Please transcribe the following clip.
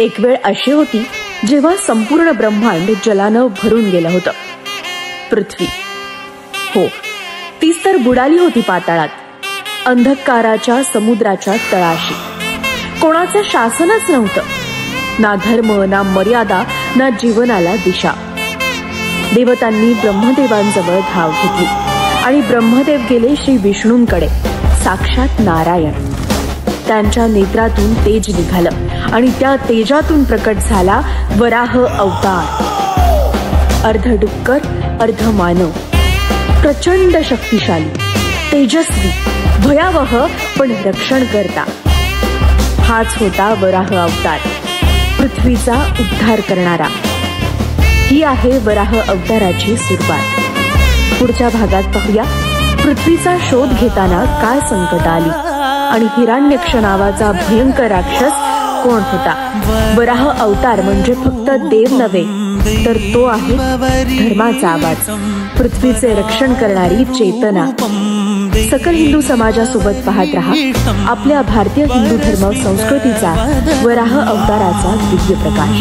एक वेळ अशी होती जेव्हा संपूर्ण ब्रह्मांड जलानं भरून गेलं होतं. पृथ्वी, हो, तीच तर बुडाली होती पाताळात, अंधकाराच्या समुद्राच्या तळाशी. कोणाचं शासनच नव्हतं, ना धर्म, ना मर्यादा, ना जीवनाला दिशा. देवतांनी ब्रह्मदेवांजवळ धाव घेतली आणि ब्रह्मदेव गेले श्री विष्णूंकडे, साक्षात नारायण. त्यांच्या नेत्रातून तेज निघालं आणि त्या तेजातून प्रकट झाला वराह अवतार. अर्ध डुक्कर अर्ध मानव, प्रचंड शक्तिशाली, तेजस्वी, भयावह पण रक्षण करता. हाच होता वराह अवतार, पृथ्वीचा उद्धार करणारा. ही आहे वराह अवताराची सुरुवात. पुढच्या भागात पाहूया पृथ्वीचा शोध घेताना काय संकट आली आणि हिरण्यक्ष नावाचा भयंकर राक्षस कोण होता. वराह अवतार म्हणजे फक्त देव नव्हे, तर तो आहे धर्माचा आवाज, पृथ्वीचे रक्षण करणारी चेतना. सकल हिंदू समाजासोबत पाहत रहा आपल्या भारतीय हिंदू धर्म संस्कृतीचा वराह अवताराचा दिव्य प्रकाश.